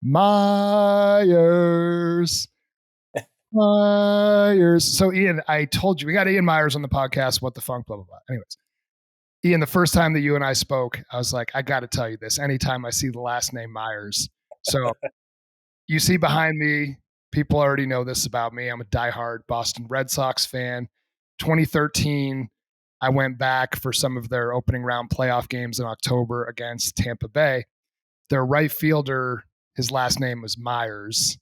Myers. Myers. So Ian, I told you, we got Ian Myers on the podcast, What the Funk, blah, blah, blah. Anyways, Ian, the first time that you and I spoke, I was like, I got to tell you this. Anytime I see the last name Myers. So you see behind me, people already know this about me. I'm a diehard Boston Red Sox fan. 2013, I went back for some of their opening round playoff games in October against Tampa Bay. Their right fielder, his last name was Myers.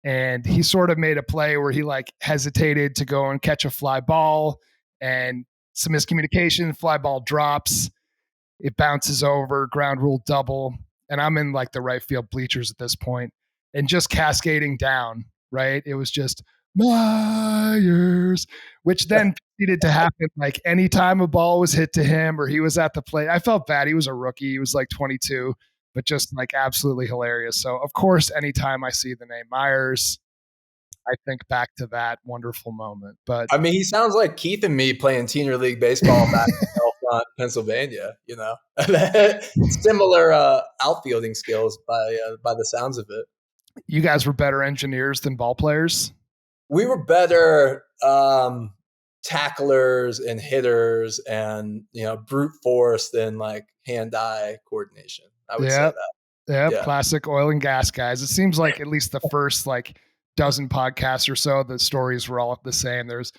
And he sort of made a play where he like hesitated to go and catch a fly ball, and some miscommunication, fly ball drops, it bounces over, ground rule double. And I'm in like the right field bleachers at this point and just cascading down, right? It was just Myers, which then needed to happen like anytime a ball was hit to him or he was at the plate. I felt bad. He was a rookie. He was like 22, but just like absolutely hilarious. So, of course, anytime I see the name Myers, I think back to that wonderful moment. But I mean, he sounds like Keith and me playing senior league baseball back in Pennsylvania, you know, similar outfielding skills by the sounds of it. You guys were better engineers than ball players? We were better tacklers and hitters and, you know, brute force than like hand-eye coordination. I would say that. Yeah, classic oil and gas guys. It seems like at least the first like dozen podcasts or so, the stories were all the same. There was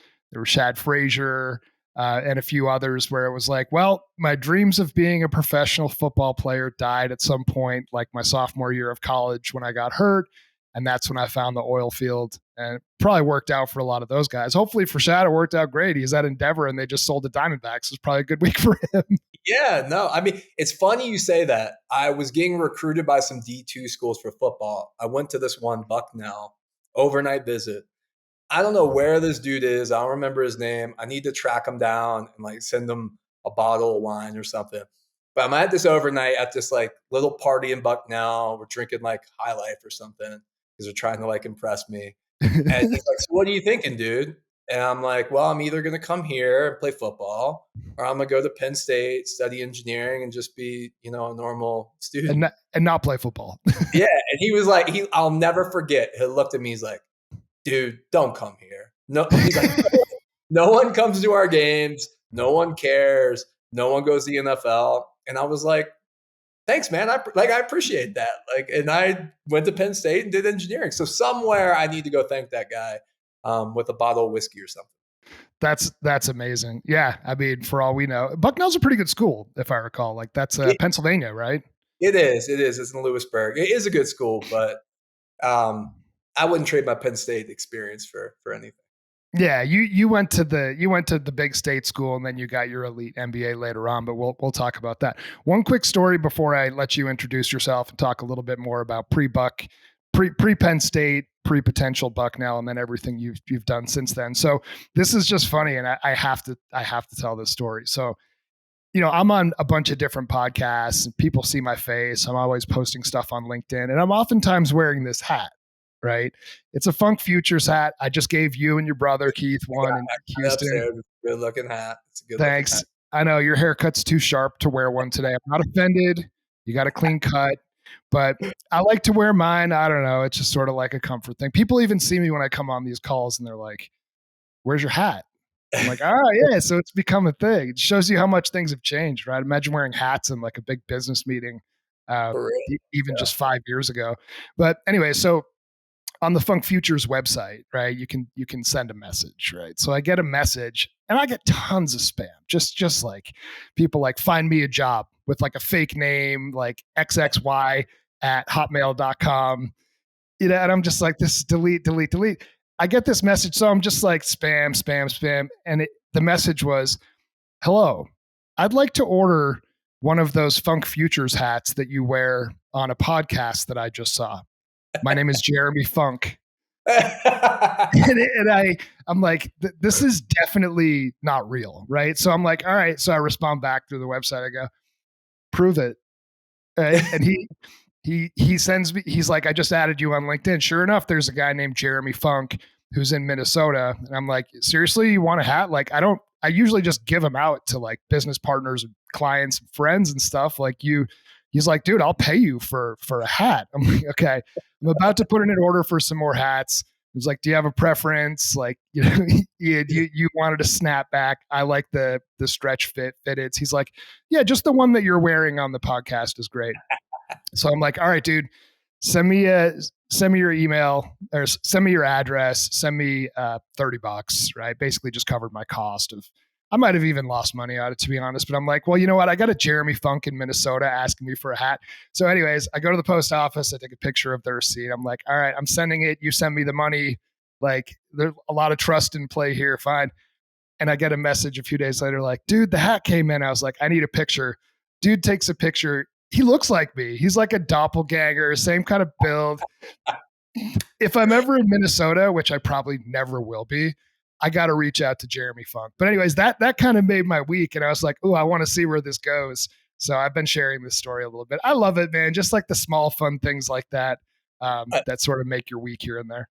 Shad Frazier and a few others where it was like, well, my dreams of being a professional football player died at some point, like my sophomore year of college when I got hurt. And that's when I found the oil field, and it probably worked out for a lot of those guys. Hopefully for Shad, it worked out great. He's at Endeavor and they just sold the Diamondbacks. It's probably a good week for him. Yeah, no, I mean, it's funny you say that. I was getting recruited by some D2 schools for football. I went to this one, Bucknell, overnight visit. I don't know where this dude is. I don't remember his name. I need to track him down and like send him a bottle of wine or something. But I'm at this overnight at this like little party in Bucknell. We're drinking like High Life or something because they're trying to like impress me. And he's like, so what are you thinking, dude? And I'm like, well, I'm either going to come here and play football, or I'm going to go to Penn State, study engineering, and just be, you know, a normal student. And not play football. Yeah. And he was like, I'll never forget. He looked at me. He's like, dude, don't come here. No, he's like, no one comes to our games. No one cares. No one goes to the NFL. And I was like, thanks, man. I appreciate that. Like, and I went to Penn State and did engineering. So somewhere I need to go thank that guy with a bottle of whiskey or something. That's amazing. Yeah. I mean, for all we know, Bucknell's a pretty good school, if I recall. Like that's Pennsylvania, right? It is. It's in Lewisburg. It is a good school, but I wouldn't trade my Penn State experience for anything. Yeah, you went to the big state school and then you got your elite MBA later on, but we'll talk about that. One quick story before I let you introduce yourself and talk a little bit more about pre-Buck, pre-Penn State, pre-potential Bucknell, and then everything you've done since then. So this is just funny, and I have to tell this story. So, you know, I'm on a bunch of different podcasts and people see my face. I'm always posting stuff on LinkedIn, and I'm oftentimes wearing this hat. Right. It's a Funk Futures hat. I just gave you and your brother Keith one in Houston. Good looking hat. It's a good Thanks. Hat. I know your haircut's too sharp to wear one today. I'm not offended. You got a clean cut, but I like to wear mine. I don't know. It's just sort of like a comfort thing. People even see me when I come on these calls and they're like, where's your hat? I'm like, oh yeah. So it's become a thing. It shows you how much things have changed, right? Imagine wearing hats in like a big business meeting, even just 5 years ago. But anyway, so on the Funk Futures website, right, you can send a message, right? So I get a message and I get tons of spam, just like people like find me a job with like a fake name, like xxy@hotmail.com, you know, and I'm just like, this delete. I get this message, so I'm just like spam. And the message was, hello, I'd like to order one of those Funk Futures hats that you wear on a podcast that I just saw. My name is Jeremy Funk. and I'm like, this is definitely not real, right? So I'm like, all right. So I respond back through the website. I go, prove it. Right? And he sends me, he's like, I just added you on LinkedIn. Sure enough, there's a guy named Jeremy Funk who's in Minnesota. And I'm like, seriously, you want a hat? Like, I usually just give them out to like business partners and clients and friends and stuff. Like you He's like, dude, I'll pay you for a hat. I'm like, okay. I'm about to put in an order for some more hats. He was like, do you have a preference? Like, you know, you wanted a snapback. I like the stretch fitteds. He's like, yeah, just the one that you're wearing on the podcast is great. So I'm like, all right, dude, send me your email or send me your address, send me $30, right? Basically just covered my cost of, I might have even lost money on it, to be honest, but I'm like, well, you know what? I got a Jeremy Funk in Minnesota asking me for a hat. So anyways, I go to the post office, I take a picture of the receipt. I'm like, all right, I'm sending it. You send me the money. Like, there's a lot of trust in play here. Fine. And I get a message a few days later, like, dude, the hat came in. I was like, I need a picture. Dude takes a picture. He looks like me. He's like a doppelganger, same kind of build. If I'm ever in Minnesota, which I probably never will be, I got to reach out to Jeremy Funk. But anyways, that kind of made my week. And I was like, oh, I want to see where this goes. So I've been sharing this story a little bit. I love it, man. Just like the small fun things like that, that sort of make your week here and there.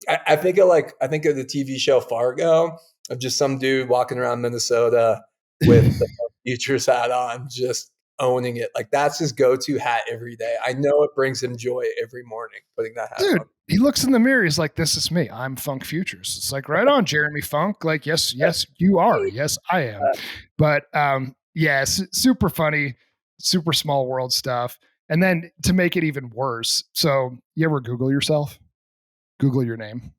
I think of the TV show Fargo, of just some dude walking around Minnesota with the Futures hat on, just owning it. Like, that's his go-to hat every day. I know it brings him joy every morning putting that hat Dude, on. he looks in the mirror. He's like, this is me. I'm Funk Futures. It's like, right on, Jeremy Funk. Like, yes, you are. Yes, I am. But yeah, super funny, super small world stuff. And then to make it even worse, so you ever Google yourself? Google your name.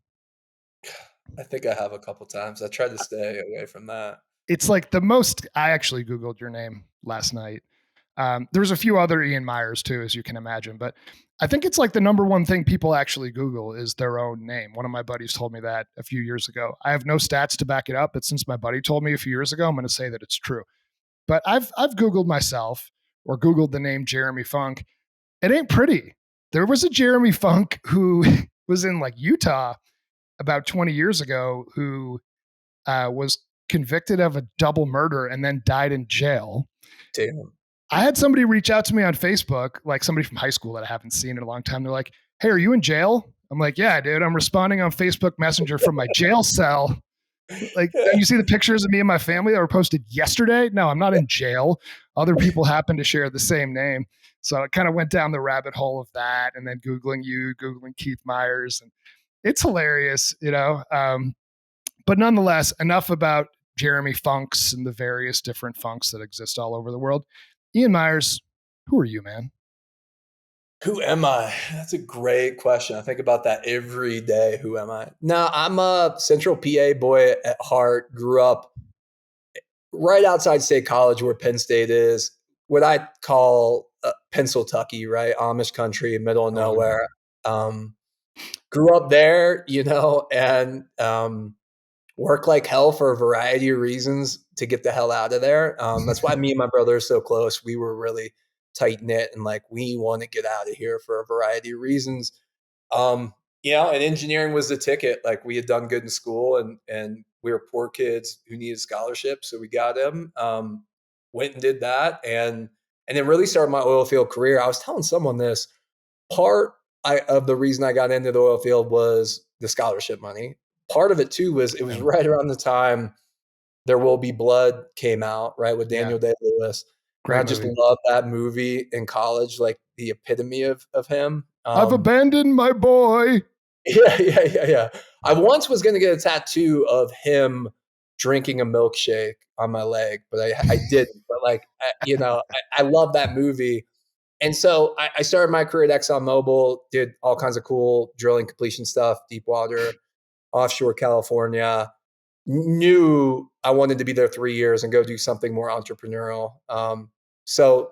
I think I have a couple times. I tried to stay away from that. It's like the most. I actually Googled your name last night. There's a few other Ian Myers too, as you can imagine, but I think it's like the number one thing people actually Google is their own name. One of my buddies told me that a few years ago. I have no stats to back it up, but since my buddy told me a few years ago, I'm going to say that it's true. But I've Googled myself or Googled the name Jeremy Funk. It ain't pretty. There was a Jeremy Funk who was in like Utah about 20 years ago who was convicted of a double murder and then died in jail. Damn. I had somebody reach out to me on Facebook, like somebody from high school that I haven't seen in a long time. They're like, hey, are you in jail? I'm like, yeah, dude, I'm responding on Facebook Messenger from my jail cell. Like, you see the pictures of me and my family that were posted yesterday? No, I'm not in jail. Other people happen to share the same name. So I kind of went down the rabbit hole of that and then Googling you, Googling Keith Myers. And it's hilarious, you know. But nonetheless, enough about Jeremy Funks and the various different funks that exist all over the world. Ian Myers, who are you, man? Who am I? That's a great question. I think about that every day. Who am I? Now, I'm a Central PA boy at heart. Grew up right outside State College, where Penn State is. What I call Pennsyltucky, right? Amish country, middle of nowhere. Grew up there, you know, and work like hell for a variety of reasons to get the hell out of there. That's why me and my brother are so close. We were really tight knit and like, we want to get out of here for a variety of reasons. You know, and engineering was the ticket. Like, we had done good in school and we were poor kids who needed scholarships. So we got him, went and did that. And then really started my oil field career. I was telling someone this part of the reason I got into the oil field was the scholarship money. Part of it too was it was right around the time There Will Be Blood came out, right, with Daniel Day-Lewis. Great I just loved that movie in college, like the epitome of him. I've abandoned my boy. Yeah. I once was going to get a tattoo of him drinking a milkshake on my leg, but I didn't. But like, I love that movie. And so I started my career at ExxonMobil, did all kinds of cool drilling completion stuff, deep water, offshore California. Knew I wanted to be there 3 years and go do something more entrepreneurial. So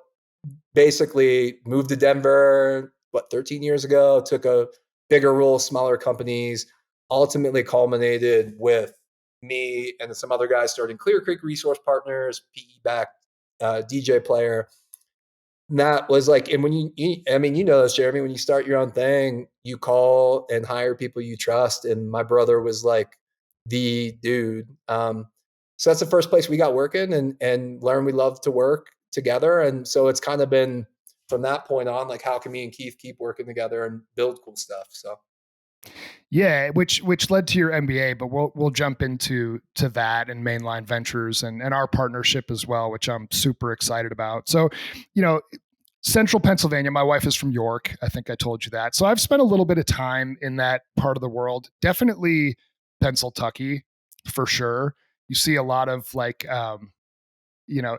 basically moved to Denver, 13 years ago, took a bigger role, smaller companies, ultimately culminated with me and some other guys starting Clear Creek Resource Partners, PE-backed DJ player. And that was like, and when you know this, Jeremy, when you start your own thing, you call and hire people you trust. And my brother was like the dude. So that's the first place we got working and learned we love to work together. And so it's kind of been from that point on, like, how can me and Keith keep working together and build cool stuff? So. Yeah, which led to your MBA, but we'll jump into that and Mainline Ventures and our partnership as well, which I'm super excited about. So, Central Pennsylvania. My wife is from York. I think I told you that. So I've spent a little bit of time in that part of the world. Definitely Pennsylvania for sure. You see a lot of like,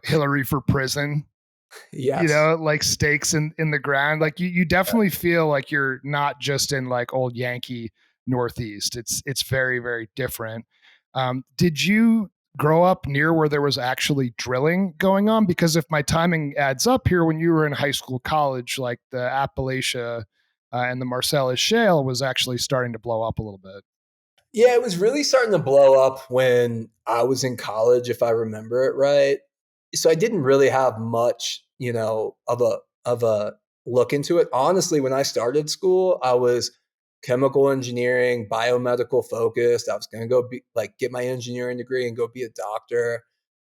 Hillary for prison, Yes. like stakes in the ground. Like you definitely feel like you're not just in like old Yankee Northeast. It's very, very different. Did you grow up near where there was actually drilling going on? Because if my timing adds up here, when you were in high school, college, like the Appalachia and the Marcellus Shale was actually starting to blow up a little bit. Yeah, it was really starting to blow up when I was in college, if I remember it right. So I didn't really have much, of a look into it. Honestly, when I started school, I was chemical engineering, biomedical focused. I was going to go be like get my engineering degree and go be a doctor.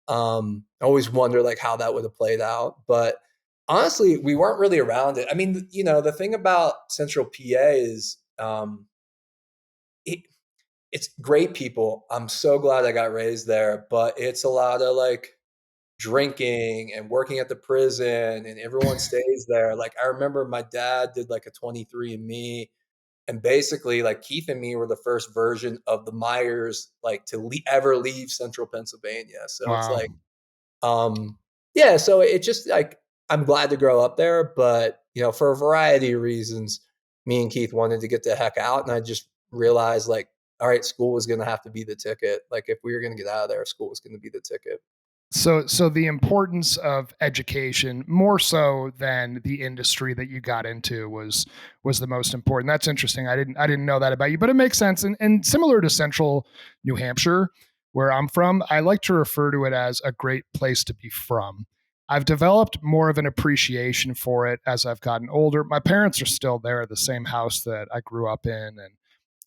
I always wonder like how that would have played out, but honestly, we weren't really around it. I mean, the thing about Central PA is it, it's great people. I'm so glad I got raised there, but it's a lot of like drinking and working at the prison and everyone stays there. Like I remember my dad did like a 23andMe, and basically like Keith and me were the first version of the Myers like to ever leave central Pennsylvania. So it's Wow. like yeah, so it just like I'm glad to grow up there, but for a variety of reasons, me and Keith wanted to get the heck out, and I just realized like, all right, school was going to have to be the ticket. Like if we were going to get out of there, school was going to be the ticket. So the importance of education more so than the industry that you got into was the most important. That's interesting. I didn't know that about you, but it makes sense. And similar to central New Hampshire, where I'm from, I like to refer to it as a great place to be from. I've developed more of an appreciation for it as I've gotten older. My parents are still there, the same house that I grew up in, and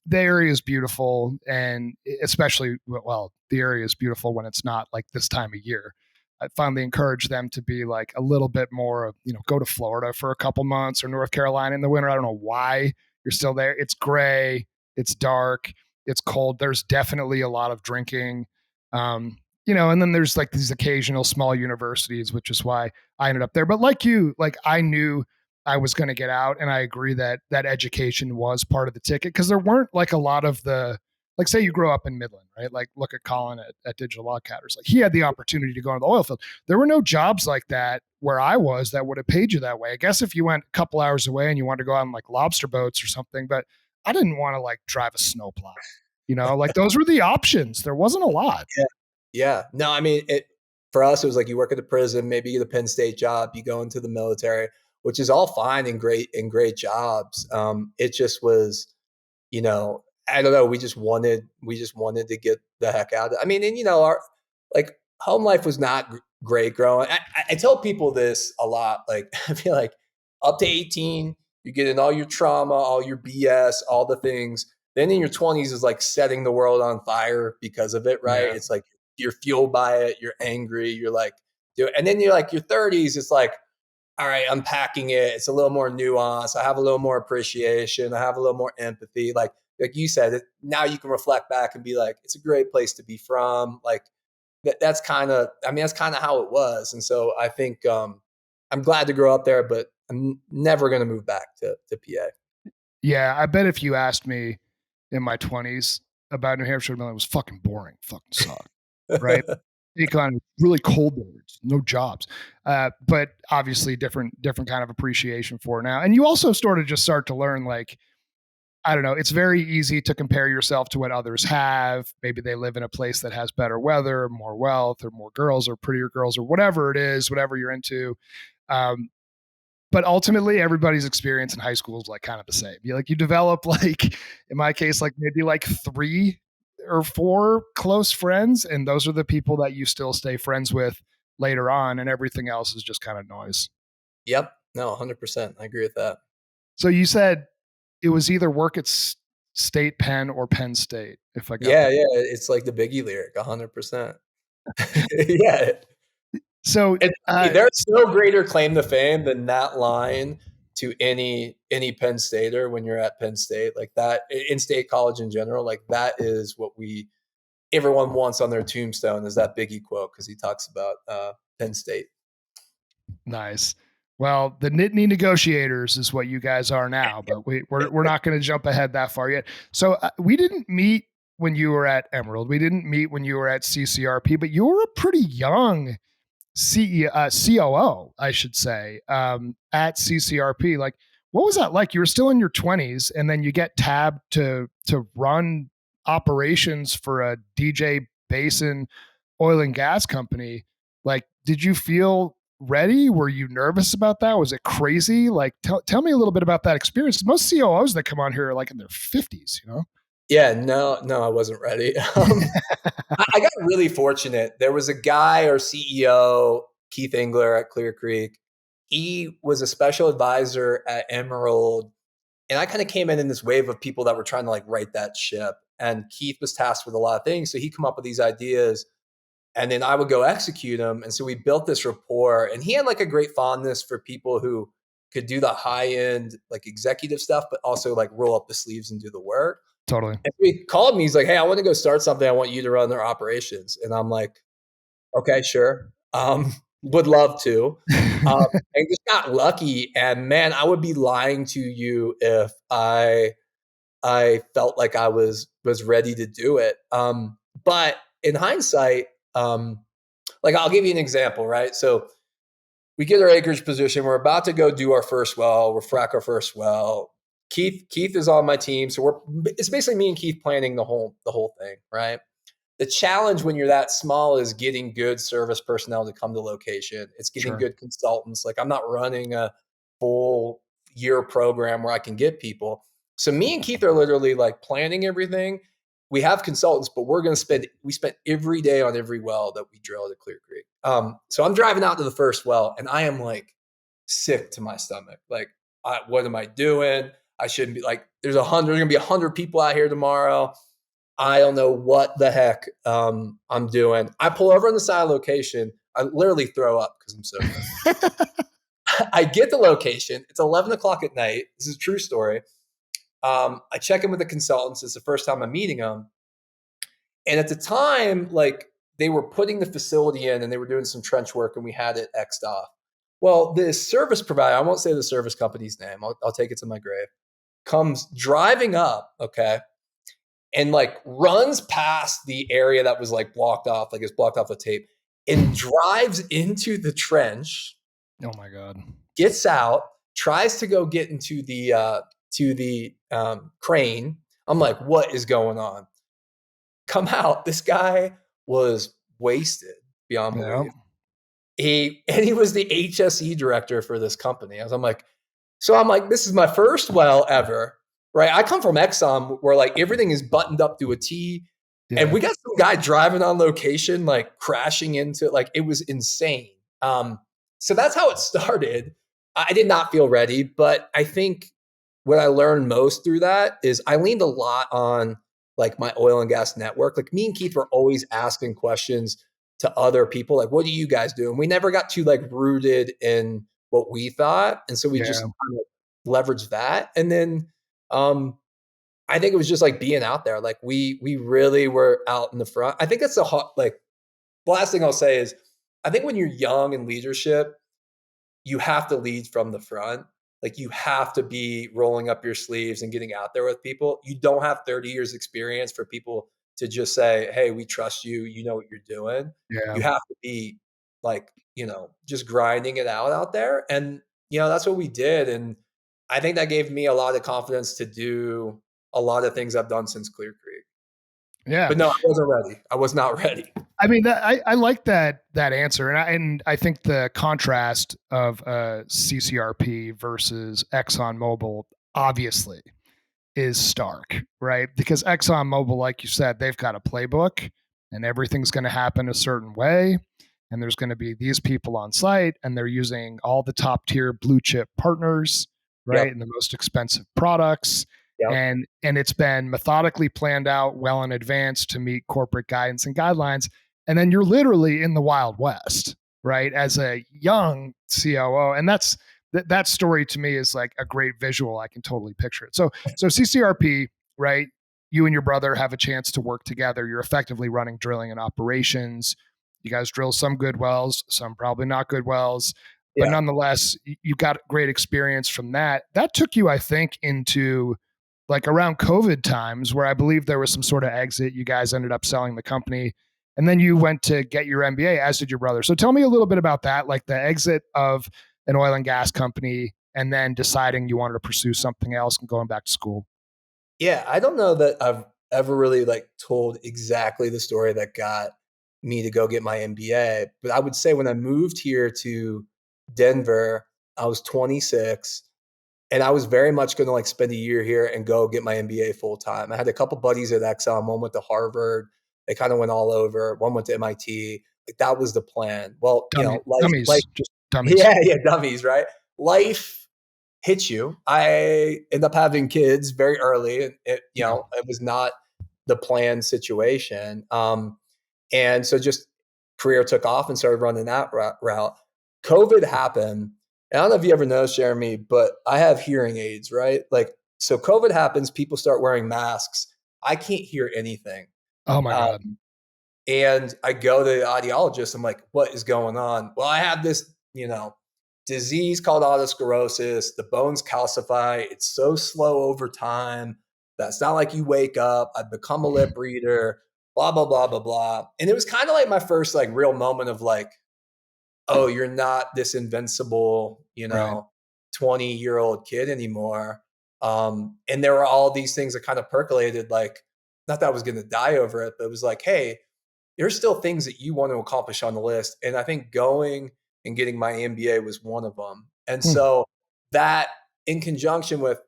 the area is beautiful, and especially, well, the area is beautiful when it's not like this time of year. I finally encourage them to be like a little bit more, go to Florida for a couple months or North Carolina in the winter. I don't know why you're still there. It's gray, it's dark, it's cold. There's definitely a lot of drinking. And then there's like these occasional small universities, which is why I ended up there. But like you, like I knew I was going to get out. And I agree that that education was part of the ticket because there weren't like a lot of like say you grow up in Midland, right? Like look at Colin at Digital Wildcatters. Like he had the opportunity to go into the oil field. There were no jobs like that where I was that would have paid you that way. I guess if you went a couple hours away and you wanted to go on like lobster boats or something, but I didn't want to like drive a snowplow. Like those were the options. There wasn't a lot. Yeah. Yeah. No, I mean, for us, it was like you work at the prison, maybe you get a Penn State job, you go into the military, which is all fine and great jobs. It just was, I don't know. We just wanted to get the heck out of it. I mean, and our like home life was not great growing. I tell people this a lot. Like I feel like up to 18, you get in all your trauma, all your BS, all the things. Then in your 20s is like setting the world on fire because of it, right? Yeah. It's like you're fueled by it, you're angry, you're like, dude, and then you're like your 30s, it's like, all right, unpacking it. It's a little more nuanced. I have a little more appreciation. I have a little more empathy. Like you said, now you can reflect back and be like, it's a great place to be from. Like that's kind of, I mean, that's kind of how it was. And so I think I'm glad to grow up there, but I'm never going to move back to PA. Yeah. I bet if you asked me in my 20s about New Hampshire, it was fucking boring, fucking sucked. Right. Econ really cold there, no jobs, but obviously different kind of appreciation for it now. And you also sort of just start to learn like I don't know. It's very easy to compare yourself to what others have. Maybe they live in a place that has better weather, more wealth, or more girls, or prettier girls, or whatever it is, whatever you're into. Um, but ultimately, everybody's experience in high school is like kind of the same. You develop like in my case, like maybe like 3 or 4 close friends, and those are the people that you still stay friends with later on, and everything else is just kind of noise. Yep. No, 100%. I agree with that. So you said it was either work at State Penn or Penn State, if I got Yeah. that. Yeah. It's like the Biggie lyric, 100%. Yeah. So, There's no greater claim to fame than that line to any Penn Stater when you're at Penn State, like that in state college in general. Like that is what everyone wants on their tombstone is that Biggie quote because he talks about Penn State. nice. Well, the Nittany negotiators is what you guys are now, but we're not going to jump ahead that far yet. So we didn't meet when you were at Emerald. We didn't meet when you were at CCRP, but you were a pretty young COO, I should say, at CCRP. Like, what was that like? You were still in your 20s, and then you get tabbed to run operations for a DJ Basin oil and gas company. Like, did you feel ready? Were you nervous about that? Was it crazy? Like, tell me a little bit about that experience. Most COOs that come on here are like in their 50s, you know? Yeah, no, I wasn't ready. I got really fortunate. There was a guy, our CEO, Keith Engler at Clear Creek. He was a special advisor at Emerald. And I kind of came in this wave of people that were trying to like right that ship. And Keith was tasked with a lot of things. So he'd come up with these ideas and then I would go execute them. And so we built this rapport. And he had like a great fondness for people who could do the high end, like executive stuff, but also like roll up the sleeves and do the work. Totally. And he called me. He's like, "Hey, I want to go start something. I want you to run their operations." And I'm like, "Okay, sure. Would love to." I just got lucky. And man, I would be lying to you if I felt like I was ready to do it. But in hindsight, like I'll give you an example, right? So we get our acreage position. We're about to go do our first well. We're frack our first well. Keith is on my team, so it's basically me and Keith planning the whole thing, right? The challenge when you're that small is getting good service personnel to come to location. It's getting good consultants. Like I'm not running a full year program where I can get people. So me and Keith are literally like planning everything. We have consultants, but we spent every day on every well that we drilled at Clear Creek. So I'm driving out to the first well and I am like sick to my stomach. Like, what am I doing? I shouldn't be like, there's going to be 100 people out here tomorrow. I don't know what the heck I'm doing. I pull over on the side of location. I literally throw up because I'm so I get the location. It's 11 o'clock at night. This is a true story. I check in with the consultants. It's the first time I'm meeting them. And at the time, like they were putting the facility in and they were doing some trench work and we had it X'd off. Well, the service provider, I won't say the service company's name. I'll take it to my grave. Comes driving up, okay, and like runs past the area that was like blocked off, like it's blocked off with tape, and drives into the trench. Oh my God. Gets out, tries to go get into the crane. I'm like, what is going on? Come out. This guy was wasted beyond belief. He was the HSE director for this company. I'm like, this is my first well ever, right? I come from Exxon where like everything is buttoned up to a T. Yeah. And we got some guy driving on location, like crashing into, like it was insane. So that's how it started. I did not feel ready, but I think what I learned most through that is I leaned a lot on like my oil and gas network. Like me and Keith were always asking questions to other people, like, what do you guys do? And we never got too like rooted in what we thought. And so we just kind of leveraged that. And then I think it was just like being out there. Like we really were out in the front. I think that's the last thing I'll say is I think when you're young in leadership, you have to lead from the front. Like you have to be rolling up your sleeves and getting out there with people. You don't have 30 years experience for people to just say, hey, we trust you. You know what you're doing. Yeah. You have to be like, just grinding it out there. And, that's what we did. And I think that gave me a lot of confidence to do a lot of things I've done since Clear Creek. Yeah. But no, I wasn't ready. I was not ready. I mean, I like that answer, and I think the contrast of CCRP versus ExxonMobil obviously is stark, right? Because ExxonMobil, like you said, they've got a playbook, and everything's going to happen a certain way, and there's going to be these people on site, and they're using all the top tier blue chip partners, right, yep, and the most expensive products. Yep. And it's been methodically planned out well in advance to meet corporate guidance and guidelines. And then you're literally in the Wild West, right? As a young COO. And that story to me is like a great visual. I can totally picture it. So CCRP, right? You and your brother have a chance to work together. You're effectively running drilling and operations. You guys drill some good wells, some probably not good wells. but Yeah. nonetheless, you got great experience from that. That took you, I think, into like around COVID times where I believe there was some sort of exit. You guys ended up selling the company and then you went to get your MBA, as did your brother. So tell me a little bit about that, like the exit of an oil and gas company and then deciding you wanted to pursue something else and going back to school. Yeah, I don't know that I've ever really like told exactly the story that got me to go get my MBA, but I would say when I moved here to Denver, I was 26 and I was very much going to like spend a year here and go get my MBA full time. I had a couple buddies at Exxon, one went to Harvard, they kind of went all over, one went to MIT. Like that was the plan. Well, life, Dummies, just dummies. yeah, yeah, dummies, right? Life hits you. I end up having kids very early. And Yeah. it was not the planned situation. And so just career took off and started running that route. COVID happened. And I don't know if you ever noticed, Jeremy, but I have hearing aids, right? Like, so COVID happens, people start wearing masks. I can't hear anything. Oh my Um, God. and I go to the audiologist. I'm like, what is going on? Well, I have this, disease called autosclerosis. The bones calcify. It's so slow over time. That's not like you wake up. I've become a lip reader, blah, blah, blah, blah, blah. And it was kind of like my first like real moment of like, oh, you're not this invincible, Right. 20-year-old kid anymore. And there were all these things that kind of percolated, like, not that I was going to die over it, but it was like, hey, there's still things that you want to accomplish on the list. And I think going and getting my MBA was one of them. And Hmm. so that in conjunction with,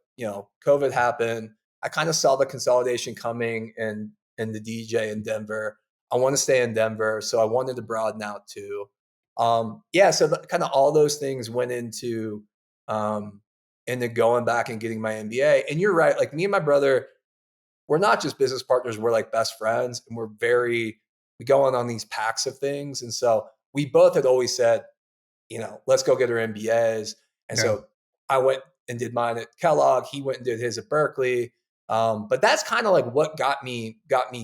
COVID happened, I kind of saw the consolidation coming and the DJ in Denver. I want to stay in Denver. So I wanted to broaden out too. Yeah. So kind of all those things went um, into going back and getting my MBA. And you're right. Like me and my brother, we're not just business partners, we're like best friends and we go on these packs of things. And so we both had always said, let's go get our MBAs. And Yeah. so I went and did mine at Kellogg. He went and did his at Berkeley. But that's kind of like what got me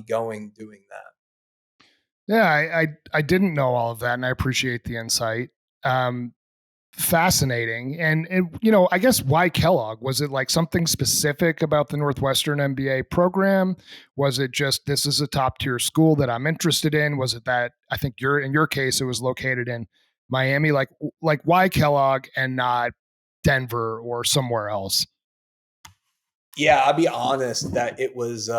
going doing that. Yeah. I didn't know all of that and I appreciate the insight. Um, Fascinating. And I guess why Kellogg? Was it like something specific about the Northwestern MBA program? Was it just this is a top tier school that I'm interested in? Was it that I think in your case it was located in Miami? Like why Kellogg and not Denver or somewhere else? Yeah, I'll be honest that it was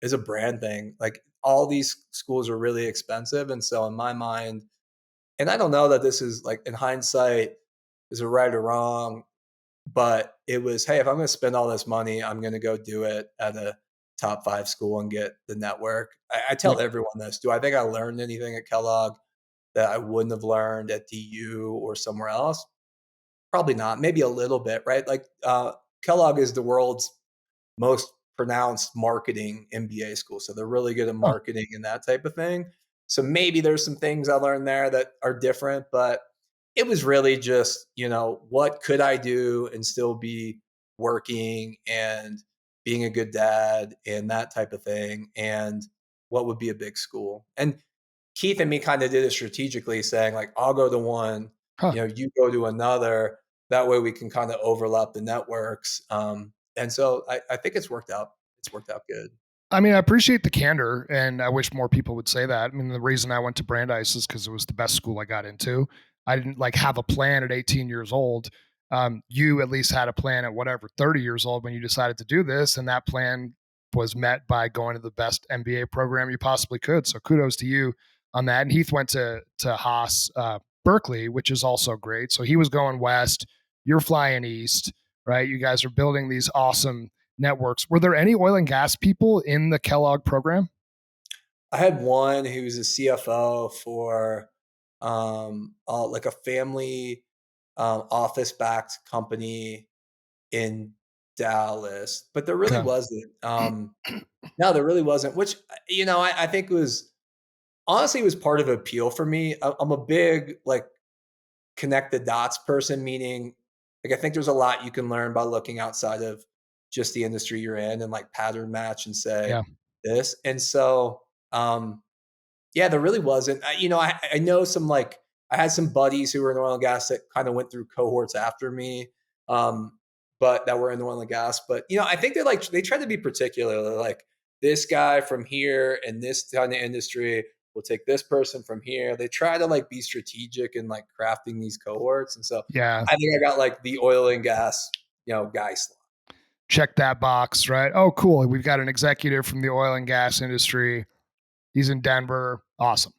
is a brand thing. Like all these schools are really expensive. And so in my mind, and I don't know that this is like in hindsight, is it right or wrong, but it was, hey, if I'm going to spend all this money, I'm going to go do it at a top 5 school and get the network. I Yeah. tell everyone this. Do I think I learned anything at Kellogg that I wouldn't have learned at DU or somewhere else? Probably not. Maybe a little bit, right? Like Kellogg is the world's most pronounced marketing MBA school. So they're really good at Huh. marketing and that type of thing. So maybe there's some things I learned there that are different, but it was really just, what could I do and still be working and being a good dad and that type of thing. And what would be a big school. And Keith and me kind of did it strategically, saying like, I'll go to one, Huh. you go to another. That way we can kind of overlap the networks. And so I think it's worked out. It's worked out good. I mean, I appreciate the candor, and I wish more people would say that. I mean, the reason I went to Brandeis is because it was the best school I got into. I didn't like have a plan at 18 years old. You at least had a plan at whatever 30 years old when you decided to do this, and that plan was met by going to the best MBA program you possibly could. So kudos to you on that. And Heath went to Haas Berkeley, which is also great. So he was going west. You're flying east, right? You guys are building these awesome networks. Were there any oil and gas people in the Kellogg program? I had one who was a CFO for like a family office backed company in Dallas, but there really Okay. wasn't. No, there really wasn't, which, I think was honestly was part of the appeal for me. I'm a big like connect the dots person, meaning like I think there's a lot you can learn by looking outside of just the industry you're in and like pattern match and say Yeah. this. And so yeah, there really wasn't. I know some like I had some buddies who were in oil and gas that kind of went through cohorts after me, um, but that were in oil and gas. But I think they try to be particular. They're like, this guy from here and this kind of industry will take this person from here. They try to like be strategic in like crafting these cohorts. And so Yeah. I think I got like the oil and gas, guy slot. Check that box, right? Oh, cool. We've got an executive from the oil and gas industry. He's in Denver. Awesome.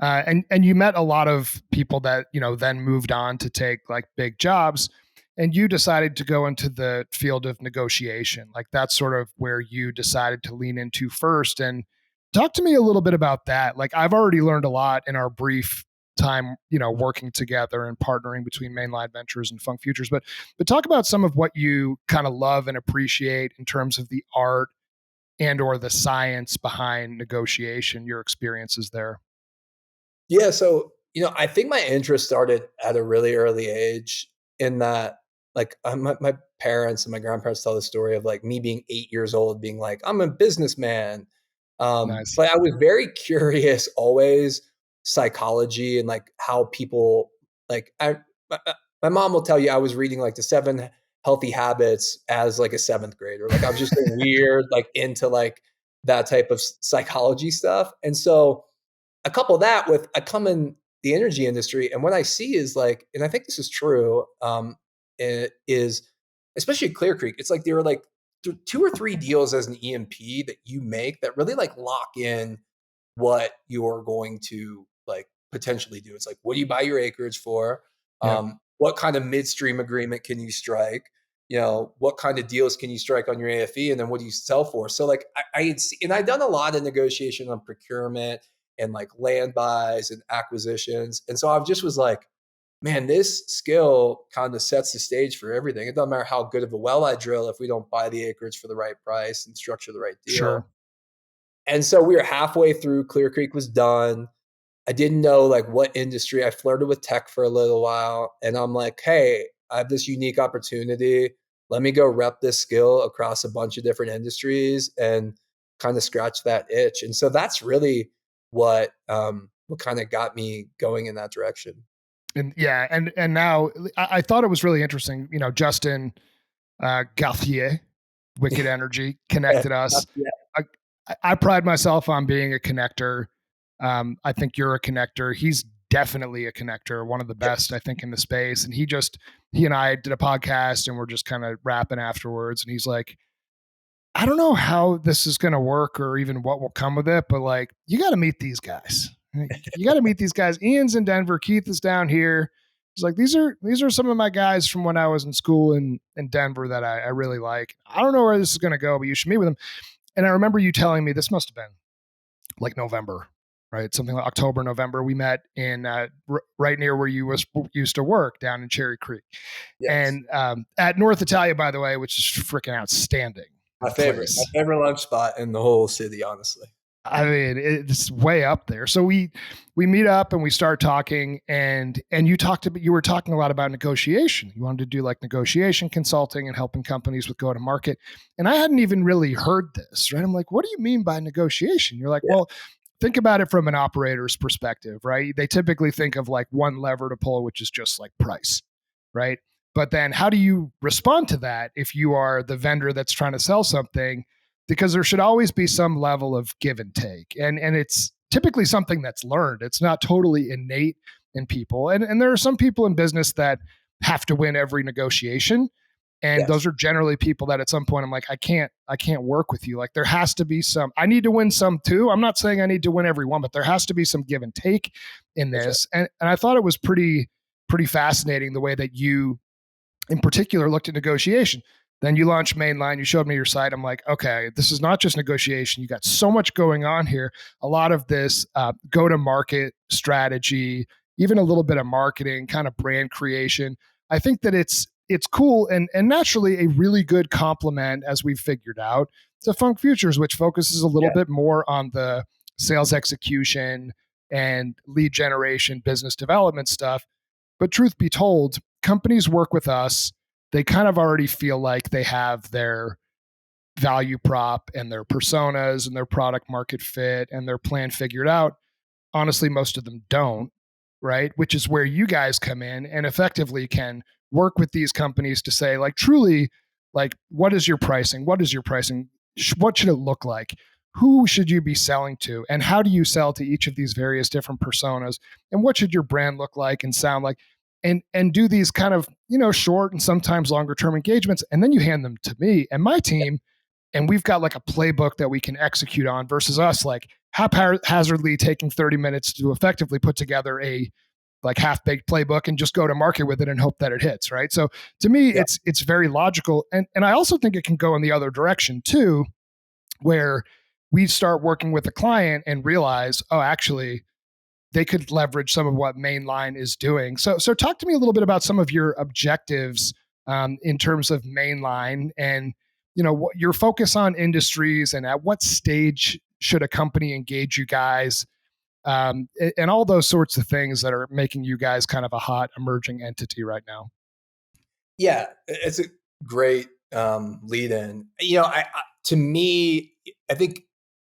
And you met a lot of people that, then moved on to take like big jobs, and you decided to go into the field of negotiation. Like that's sort of where you decided to lean into first. And talk to me a little bit about that. Like I've already learned a lot in our brief time, working together and partnering between Mainline Ventures and Funk Futures. But talk about some of what you kind of love and appreciate in terms of the art and or the science behind negotiation, your experiences there. Yeah, so I think my interest started at a really early age in that, like, my parents and my grandparents tell the story of like me being 8 years old, being like, I'm a businessman. Nice. But I was very curious always, psychology and like how people like my mom will tell you I was reading like the 7 healthy habits as like a seventh grader. Like I was just weird, like into like that type of psychology stuff. And so I couple that with I come in the energy industry, and what I see is like, and I think this is true, it is especially at Clear Creek. It's like there are like 2 or 3 deals as an EMP that you make that really like lock in what you're going to like potentially do. It's like, what do you buy your acreage for? Yep. What kind of midstream agreement can you strike? What kind of deals can you strike on your AFE, and then what do you sell for? So like I had seen, and I'd done a lot of negotiation on procurement and like land buys and acquisitions. And so I just was like, man, this skill kind of sets the stage for everything. It doesn't matter how good of a well I drill if we don't buy the acreage for the right price and structure the right Sure. deal. And so we were halfway through, Clear Creek was done. I didn't know like what industry. I flirted with tech for a little while, and I'm like, hey, I have this unique opportunity. Let me go rep this skill across a bunch of different industries and kind of scratch that itch. And so that's really what kind of got me going in that direction. And yeah, and now I thought it was really interesting. Justin Gauthier, Wicked Energy, connected us. Yeah. I pride myself on being a connector. I think you're a connector. He's definitely a connector, one of the best, I think, in the space. And he and I did a podcast, and we're just kind of rapping afterwards. And he's like, I don't know how this is going to work or even what will come with it, but like, you got to meet these guys. You got to meet these guys. Ian's in Denver. Keith is down here. He's like, these are some of my guys from when I was in school in Denver that I really like. I don't know where this is going to go, but you should meet with them. And I remember you telling me this must have been like November, right? Something like October, November. We met in right near where you used to work down in Cherry Creek. Yes. And at North Italia, by the way, which is freaking outstanding. My favorite lunch spot in the whole city, honestly. I mean, it's way up there. So we meet up and we start talking, and you were talking a lot about negotiation. You wanted to do like negotiation consulting and helping companies with go to market. And I hadn't even really heard this, right? I'm like, what do you mean by negotiation? You're like, well, think about it from an operator's perspective, right? They typically think of like one lever to pull, which is just like price, right? But then how do you respond to that if you are the vendor that's trying to sell something? Because there should always be some level of give and take. And it's typically something that's learned. It's not totally innate in people. And there are some people in business that have to win every negotiation. And those are generally people that at some point I'm like, I can't work with you. Like there has to be some, I need to win some too. I'm not saying I need to win every one, but there has to be some give and take in this. And I thought it was pretty fascinating the way that you in particular looked at negotiation. Then you launched Mainline. You showed me your site. I'm like, okay, this is not just negotiation. You got so much going on here. A lot of this go-to-market strategy, even a little bit of marketing, kind of brand creation. I think that it's cool and naturally a really good complement, as we've figured out, to Funk Futures, which focuses a little bit more on the sales execution and lead generation, business development stuff. But truth be told, companies work with us. They kind of already feel like they have their value prop and their personas and their product market fit and their plan figured out. Honestly, most of them don't. right? Which is where you guys come in and effectively can work with these companies to say, like, truly, like, what is your pricing? What is your pricing? What should it look like? Who should you be selling to? And how do you sell to each of these various different personas? And what should your brand look like and sound like? And do these kind of, short and sometimes longer term engagements. And then you hand them to me and my team, and we've got like a playbook that we can execute on versus us like haphazardly taking 30 minutes to effectively put together a like half-baked playbook and just go to market with it and hope that it hits, right? So to me, it's very logical. And I also think it can go in the other direction too, where we start working with a client and realize, oh, actually, they could leverage some of what Mainline is doing. So talk to me a little bit about some of your objectives in terms of Mainline, and what your focus on industries, and at what stage should a company engage you guys, and all those sorts of things that are making you guys kind of a hot emerging entity right now. Yeah, it's a great lead in. To me, I think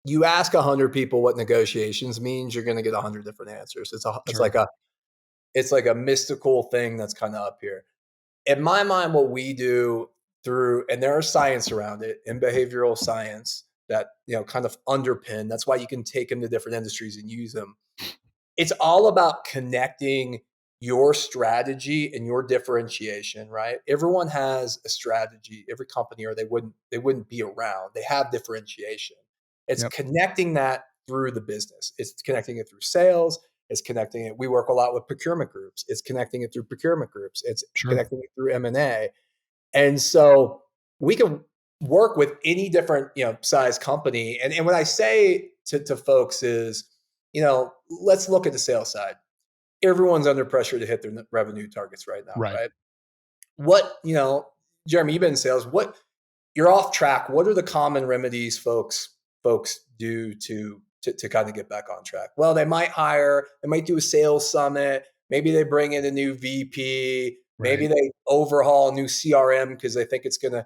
you ask 100 people what negotiations means, you're going to get 100 different answers. It's like a mystical thing that's kind of up here. In my mind, what we do and there's science around it in behavioral science that, kind of underpin. That's why you can take them to different industries and use them. It's all about connecting your strategy and your differentiation, right? Everyone has a strategy, every company, or they wouldn't be around. They have differentiation. It's connecting that through the business. It's connecting it through sales. It's connecting it. We work a lot with procurement groups. It's connecting it through procurement groups. It's connecting it through M&A. And so we can work with any different, size company. And what I say to folks is, let's look at the sales side. Everyone's under pressure to hit their revenue targets right now, right? What, Jeremy, you've been in sales. You're off track. What are the common remedies folks do to kind of get back on track? Well, they might do a sales summit. Maybe they bring in a new VP. Maybe they overhaul a new CRM because they think it's going to,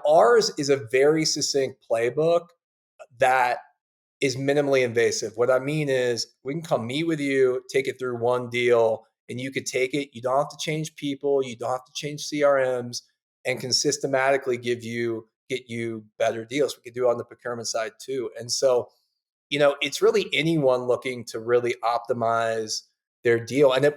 ours is a very succinct playbook that is minimally invasive. What I mean is we can come meet with you, take it through one deal, and you could take it. You don't have to change people. You don't have to change CRMs, and can systematically get you better deals. We could do it on the procurement side too. And so, it's really anyone looking to really optimize their deal. And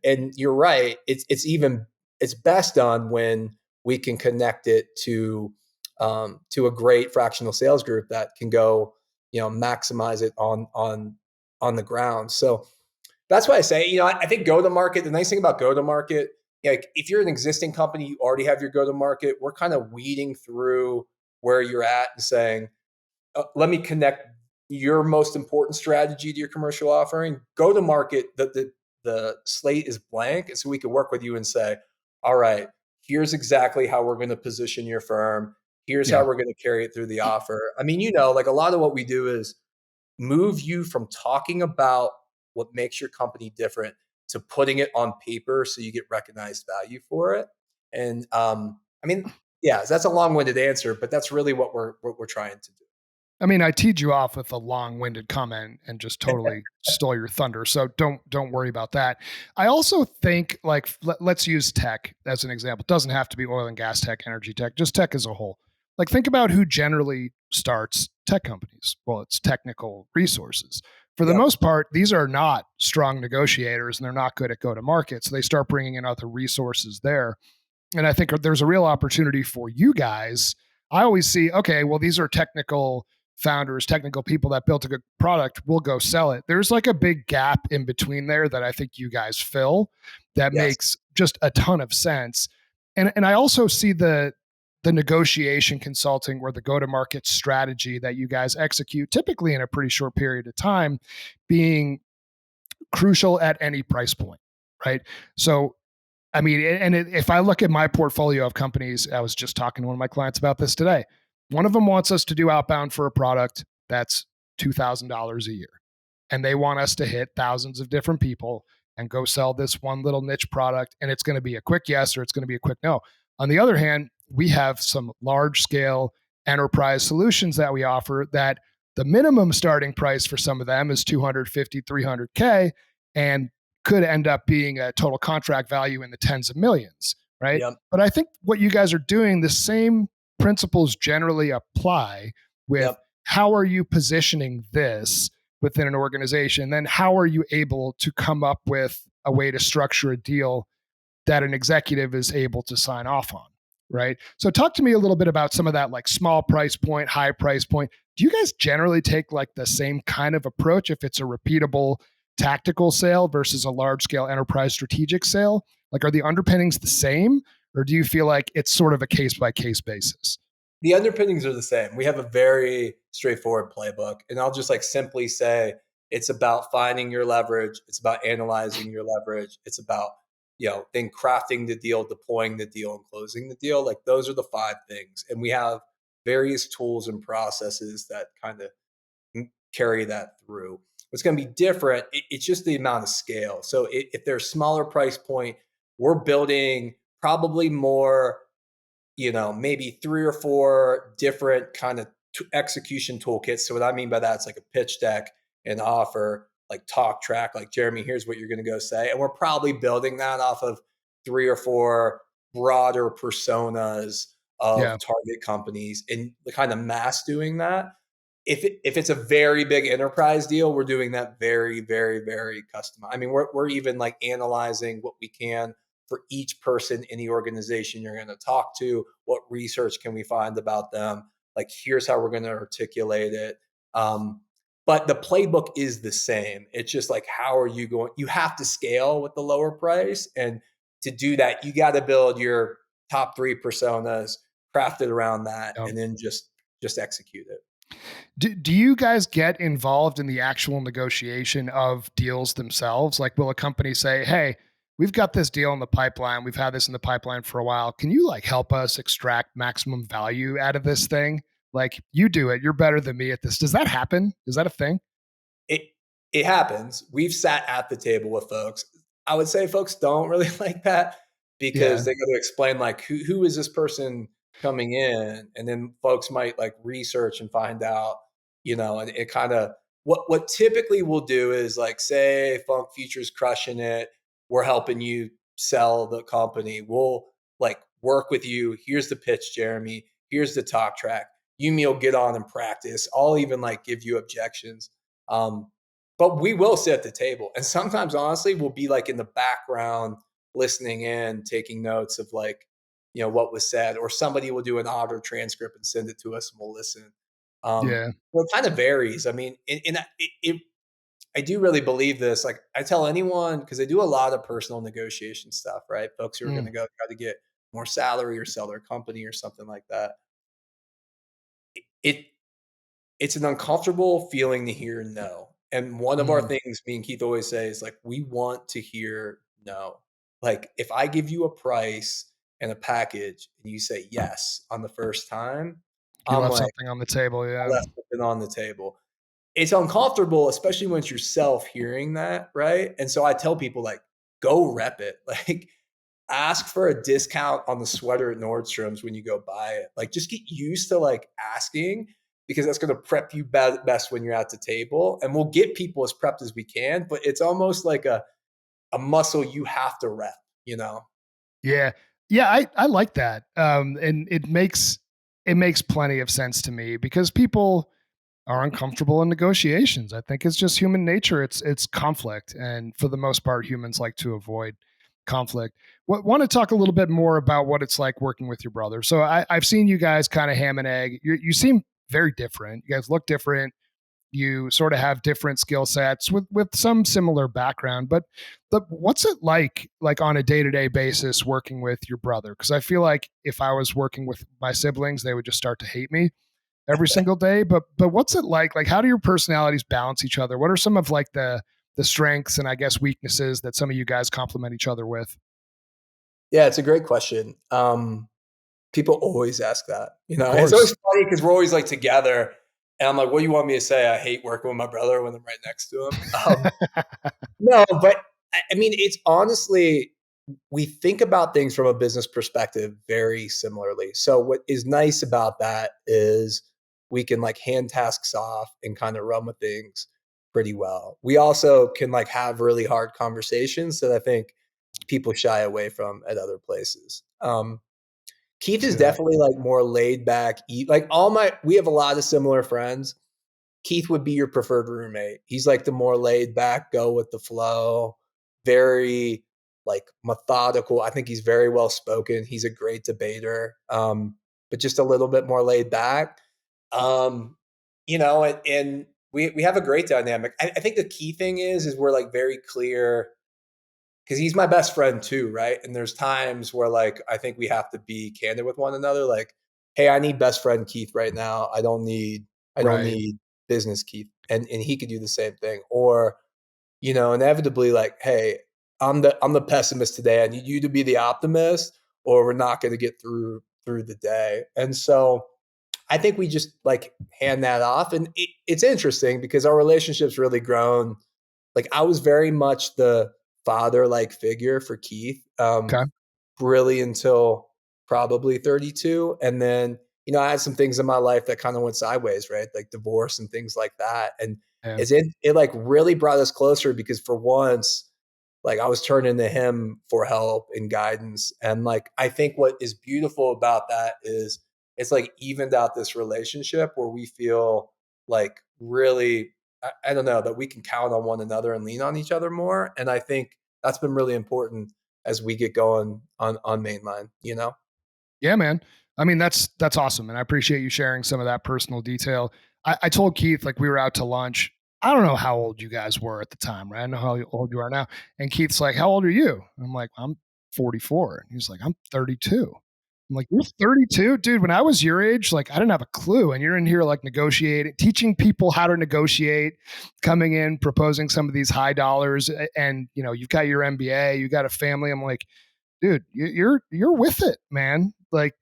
and you're right. It's best done when we can connect it to a great fractional sales group that can go, maximize it on the ground. So that's why I say, I think go-to-market, the nice thing about go-to-market, like if you're an existing company, you already have your go-to-market, we're kind of weeding through where you're at and saying, let me connect your most important strategy to your commercial offering. Go-to-market, the slate is blank. And so we can work with you and say, all right, here's exactly how we're going to position your firm. Here's how we're going to carry it through the offer. I mean, like a lot of what we do is move you from talking about what makes your company different to putting it on paper so you get recognized value for it. And that's a long-winded answer, but that's really what we're trying to do. I mean, I teed you off with a long-winded comment and just totally stole your thunder. So don't worry about that. I also think, like, let's use tech as an example. It doesn't have to be oil and gas tech, energy tech, just tech as a whole. Like, think about who generally starts tech companies. Well, it's technical resources. For the most part, these are not strong negotiators and they're not good at go-to-market. So they start bringing in other resources there. And I think there's a real opportunity for you guys. I always see, okay, well, these are technical founders, technical people that built a good product, we'll go sell it. There's like a big gap in between there that I think you guys fill that makes just a ton of sense. And I also see the negotiation consulting or the go-to-market strategy that you guys execute typically in a pretty short period of time being crucial at any price point, right? So I mean, and if I look at my portfolio of companies, I was just talking to one of my clients about this today. One of them wants us to do outbound for a product that's $2,000 a year. And they want us to hit thousands of different people and go sell this one little niche product. And it's going to be a quick yes or it's going to be a quick no. On the other hand, we have some large scale enterprise solutions that we offer that the minimum starting price for some of them is 250, 300K. And could end up being a total contract value in the tens of millions, right? Yep. But I think what you guys are doing, the same principles generally apply with Yep. how are you positioning this within an organization? Then how are you able to come up with a way to structure a deal that an executive is able to sign off on? Right. So talk to me a little bit about some of that, like small price point, high price point. Do you guys generally take like the same kind of approach if it's a repeatable tactical sale versus a large scale enterprise strategic sale? Like, are the underpinnings the same, or do you feel like it's sort of a case by case basis? The underpinnings are the same. We have a very straightforward playbook. And I'll just like simply say it's about finding your leverage. It's about analyzing your leverage. It's about, then crafting the deal, deploying the deal, and closing the deal. Like those are the 5 things. And we have various tools and processes that kind of carry that through. What's going to be different, it's just the amount of scale. So if there's smaller price point, we're building probably more, maybe 3 or 4 different kind of execution toolkits. So what I mean by that, it's like a pitch deck, an offer, like talk track, like Jeremy, here's what you're going to go say. And we're probably building that off of 3 or 4 broader personas of Yeah. target companies and the kind of mass doing that. If it's a very big enterprise deal, we're doing that very, very, very customized. I mean, we're even like analyzing what we can for each person in the organization you're going to talk to. What research can we find about them? Like, here's how we're going to articulate it. But the playbook is the same. It's just like, how are you going? You have to scale with the lower price. And to do that, you got to build your top 3 personas, craft it around that, Yep. and then just execute it. Do you guys get involved in the actual negotiation of deals themselves? Like, will a company say, hey, we've got this deal in the pipeline. We've had this in the pipeline for a while. Can you like help us extract maximum value out of this thing? Like, you do it. You're better than me at this. Does that happen? Is that a thing? It it happens. We've sat at the table with folks. I would say folks don't really like that because Yeah. they got to explain like who is this person coming in, and then folks might like research and find out, and it kind of what typically we'll do is like say Funk Future's crushing it, we're helping you sell the company. We'll like work with you. Here's the pitch, Jeremy. Here's the talk track. You me'll get on and practice. I'll even like give you objections. Um, but we will sit at the table. And sometimes, honestly, we'll be like in the background, listening in, taking notes of like, what was said, or somebody will do an audio transcript and send it to us and we'll listen. Yeah. Well, it kind of varies. I mean, I do really believe this. Like I tell anyone, because I do a lot of personal negotiation stuff, right? Folks who are going Mm. to go try to get more salary or sell their company or something like that. It it's an uncomfortable feeling to hear no. And one of our Mm. things me and Keith always say is like, we want to hear no. Like if I give you a price and a package and you say yes on the first time, You I'm left like, something on the table. I Yeah. left something on the table. It's uncomfortable, especially when it's yourself hearing that, right? And so I tell people like, go rep it. Like ask for a discount on the sweater at Nordstrom's when you go buy it. Like just get used to like asking because that's going to prep you best when you're at the table. And we'll get people as prepped as we can, but it's almost like a muscle you have to rep, you know? Yeah. Yeah. I like that. And it makes plenty of sense to me because people are uncomfortable in negotiations. I think it's just human nature. It's conflict, and for the most part, humans like to avoid conflict. Want to talk a little bit more about what it's like working with your brother? So I've seen you guys kind of ham and egg. You seem very different. You guys look different. You sort of have different skill sets with some similar background. But what's it like on a day to day basis working with your brother? Because I feel like if I was working with my siblings, they would just start to hate me every single day. But what's it like? Like, how do your personalities balance each other? What are some of like the strengths and I guess weaknesses that some of you guys complement each other with? Yeah, it's a great question. People always ask that, Of it's always course. funny because we're always like together. And I'm like, what do you want me to say? I hate working with my brother when I'm right next to him. No, but I mean, it's honestly, we think about things from a business perspective very similarly. So what is nice about that is we can like hand tasks off and kind of run with things. pretty well. We also can like have really hard conversations that I think people shy away from at other places. Keith is See that? definitely like more laid back. Like we have a lot of similar friends. Keith would be your preferred roommate. He's like the more laid back, go with the flow, very like methodical. I think he's very well spoken. He's a great debater, but just a little bit more laid back. Um, and we have a great dynamic. I think the key thing is we're like very clear because he's my best friend too, right? And there's times where like I think we have to be candid with one another. Like, hey, I need best friend Keith right now. I don't Right. need business Keith, and he could do the same thing. Or inevitably, like, hey, I'm the pessimist today. I need you to be the optimist, or we're not going to get through the day. And so I think we just like hand that off, and it's interesting because our relationship's really grown. Like I was very much the father-like figure for Keith, Okay. really until probably 32. And then, I had some things in my life that kind of went sideways, right? Like divorce and things like that. And Yeah. it like really brought us closer because for once, like I was turning to him for help and guidance. And like I think what is beautiful about that is it's like evened out this relationship where we feel like really I don't know that we can count on one another and lean on each other more. And I think that's been really important as we get going on mainline. Yeah, man. I mean, that's awesome, and I appreciate you sharing some of that personal detail. I told Keith, like, we were out to lunch. I don't know how old you guys were at the time, right? I know how old you are now. And Keith's like, "How old are you?" I'm like, "I'm 44." And he's like, "I'm 32." I'm like, "You're 32, dude? When I was your age, like, I didn't have a clue, and you're in here like negotiating, teaching people how to negotiate, coming in, proposing some of these high dollars, and you've got your MBA, you got a family." I'm like, dude, you're with it, man. Like,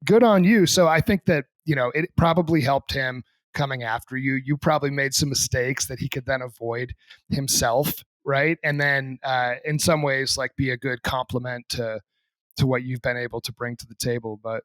good on you. So I think that it probably helped him coming after you. You probably made some mistakes that he could then avoid himself, right? And then in some ways, like, be a good complement to what you've been able to bring to the table. But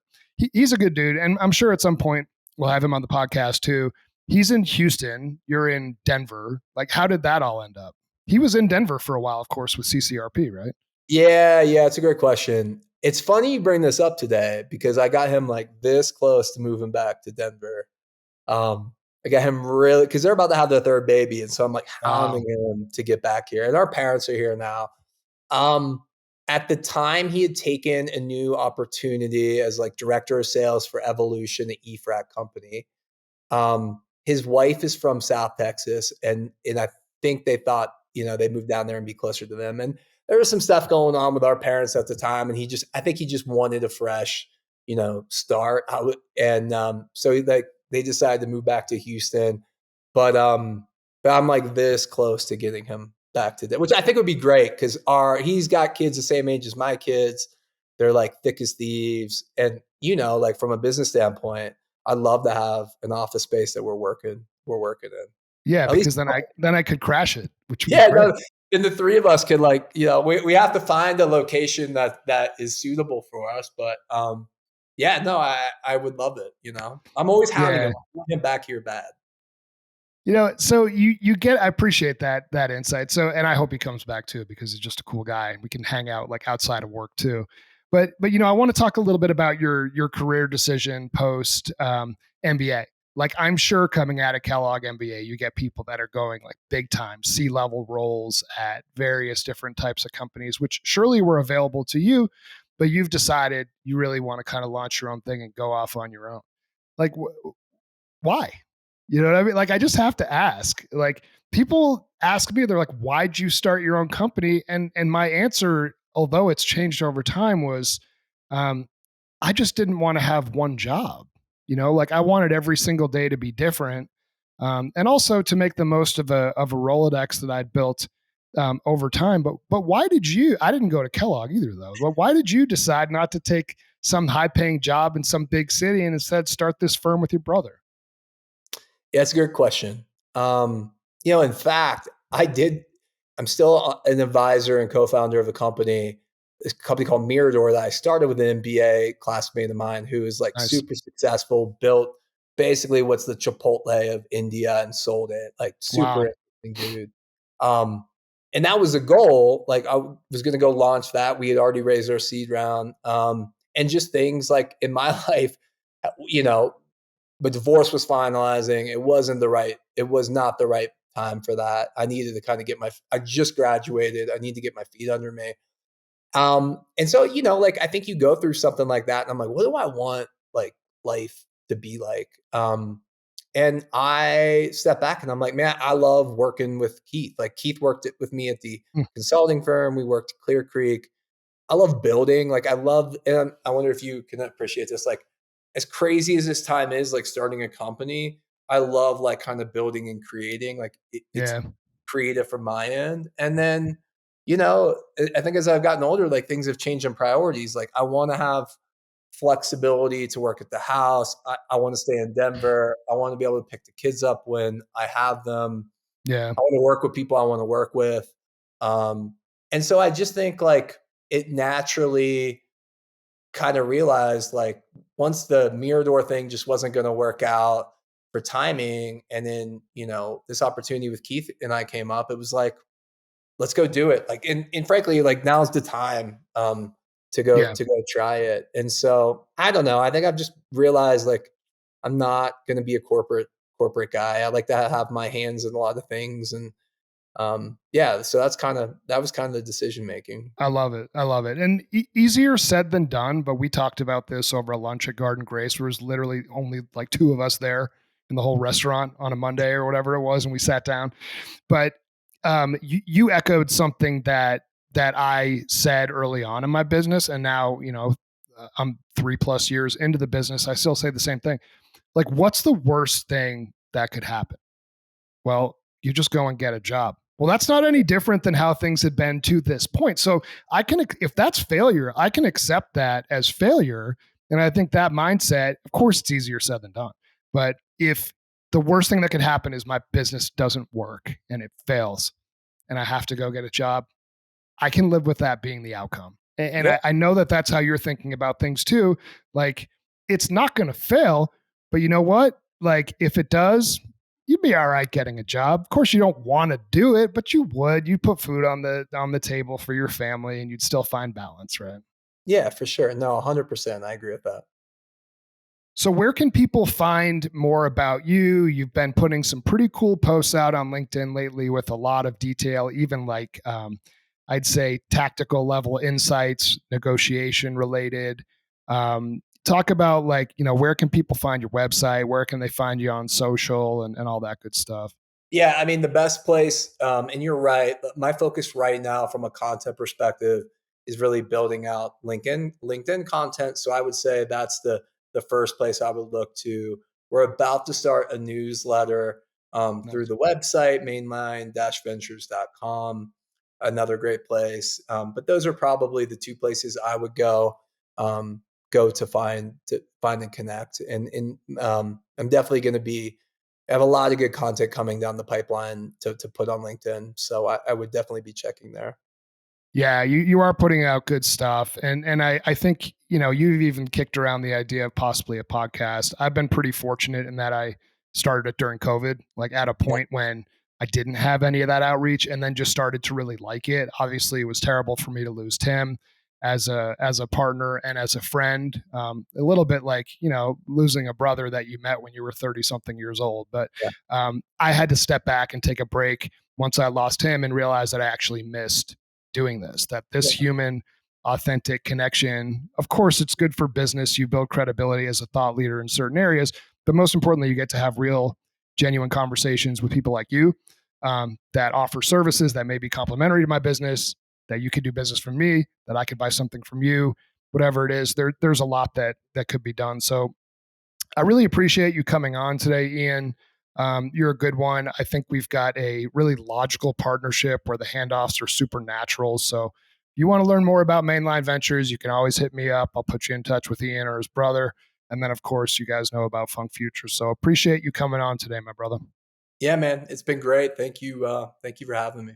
he's a good dude, and I'm sure at some point we'll have him on the podcast too. He's in Houston. You're in Denver. Like, how did that all end up? He was in Denver for a while, of course, with CCRP, right? Yeah, it's a great question. It's funny you bring this up today because I got him like this close to moving back to Denver. Um, I got him really because they're about to have their third baby, and so I'm like Wow. hounding him to get back here. And our parents are here now. Um, at the time, he had taken a new opportunity as like director of sales for Evolution, the EFRAC company. His wife is from South Texas, and I think they thought they moved down there and be closer to them. And there was some stuff going on with our parents at the time, and I think he just wanted a fresh start. So like they decided to move back to Houston, but I'm like this close to getting him back to that, which I think would be great because he's got kids the same age as my kids. They're like thick as thieves, and like from a business standpoint, I'd love to have an office space that we're working in. Yeah, At least, because then I could crash it, which would be yeah, great. no, and the three of us could like, we have to find a location that is suitable for us. But yeah, no, I would love it. I'm always hounding him. Yeah. I want him back here bad. So you get I appreciate that insight. So, and I hope he comes back too because he's just a cool guy and we can hang out like outside of work too. But I want to talk a little bit about your career decision post MBA. Like, I'm sure coming out of Kellogg MBA, you get people that are going like big time C-level roles at various different types of companies, which surely were available to you, but you've decided you really want to kind of launch your own thing and go off on your own. Like, why? You know what I mean? Like, I just have to ask. Like, people ask me, they're like, "Why'd you start your own company?" And my answer, although it's changed over time, was, um, I just didn't want to have one job. Like, I wanted every single day to be different, and also to make the most of a Rolodex that I'd built over time. But why did you? I didn't go to Kellogg either, though. But why did you decide not to take some high paying job in some big city and instead start this firm with your brother? Yeah, that's a good question. In fact, I'm still an advisor and co-founder of this company called Mirador that I started with an MBA classmate of mine who is like Nice. super successful, built basically what's the Chipotle of India and sold it like super Wow. interesting dude. Um, and that was a goal. Like I was going to go launch that. We had already raised our seed round. And just things like in my life, you know, but divorce was finalizing. It was not the right time for that. I needed to kind of I just graduated. I need to get my feet under me. And so, like I think you go through something like that and I'm like, what do I want like life to be like? And I step back and I'm like, man, I love working with Keith. Like Keith worked with me at the Mm. consulting firm. We worked at Clear Creek. I love building. Like I love, and I wonder if you can appreciate this. Like as crazy as this time is, like starting a company, I love like kind of building and creating. Like it's Yeah. creative from my end. And then, I think as I've gotten older, like things have changed in priorities. Like I want to have flexibility to work at the house. I want to stay in Denver. I want to be able to pick the kids up when I have them. Yeah. I want to work with people I want to work with. And so I just think like it naturally kind of realized like once the Mirador thing just wasn't going to work out for timing. And then, this opportunity with Keith and I came up, it was like, let's go do it. Like, and frankly, like now's the time, Yeah. to go try it. And so I don't know. I think I've just realized like I'm not going to be a corporate guy. I like to have my hands in a lot of things. And yeah, so that was kind of the decision making. I love it. I love it. And easier said than done, but we talked about this over a lunch at Garden Grace, where there's literally only like two of us there in the whole restaurant on a Monday or whatever it was, and we sat down. But you echoed something that I said early on in my business, and now I'm 3+ years into the business. I still say the same thing. Like, what's the worst thing that could happen? Well, you just go and get a job. Well, that's not any different than how things had been to this point. So if that's failure, I can accept that as failure. And I think that mindset, of course, it's easier said than done. But if the worst thing that could happen is my business doesn't work and it fails and I have to go get a job, I can live with that being the outcome. And Yeah. I know that that's how you're thinking about things too. Like, it's not going to fail, but you know what? Like, if it does, you'd be all right getting a job. Of course, you don't want to do it, but you would. You put food on the table for your family, and you'd still find balance, right? Yeah, for sure. No, 100%. I agree with that. So, where can people find more about you? You've been putting some pretty cool posts out on LinkedIn lately with a lot of detail, even like I'd say tactical level insights, negotiation related. Talk about like, where can people find your website? Where can they find you on social and all that good stuff? Yeah, I mean, the best place, and you're right. My focus right now, from a content perspective, is really building out LinkedIn content. So I would say that's the first place I would look to. We're about to start a newsletter through Nice. the website, mainline-ventures.com. Another great place. But those are probably the two places I would go to find and connect. And I'm definitely going to be I have a lot of good content coming down the pipeline to put on LinkedIn. So I would definitely be checking there. Yeah, you are putting out good stuff. And I think, you've even kicked around the idea of possibly a podcast. I've been pretty fortunate in that I started it during COVID, like at a Yeah. point when I didn't have any of that outreach and then just started to really like it. Obviously, it was terrible for me to lose Tim as a partner and as a friend. A little bit like, losing a brother that you met when you were 30 something years old. But Yeah. I had to step back and take a break once I lost him and realized that I actually missed doing this, that this Yeah. human authentic connection, of course, it's good for business. You build credibility as a thought leader in certain areas, but most importantly, you get to have real, genuine conversations with people like you that offer services that may be complementary to my business, that you could do business from me, that I could buy something from you, whatever it is. There's a lot that could be done. So I really appreciate you coming on today, Ian. You're a good one. I think we've got a really logical partnership where the handoffs are supernatural. So if you want to learn more about Mainline Ventures, you can always hit me up. I'll put you in touch with Ian or his brother. And then, of course, you guys know about Funk Future. So appreciate you coming on today, my brother. Yeah, man. It's been great. Thank you. Thank you for having me.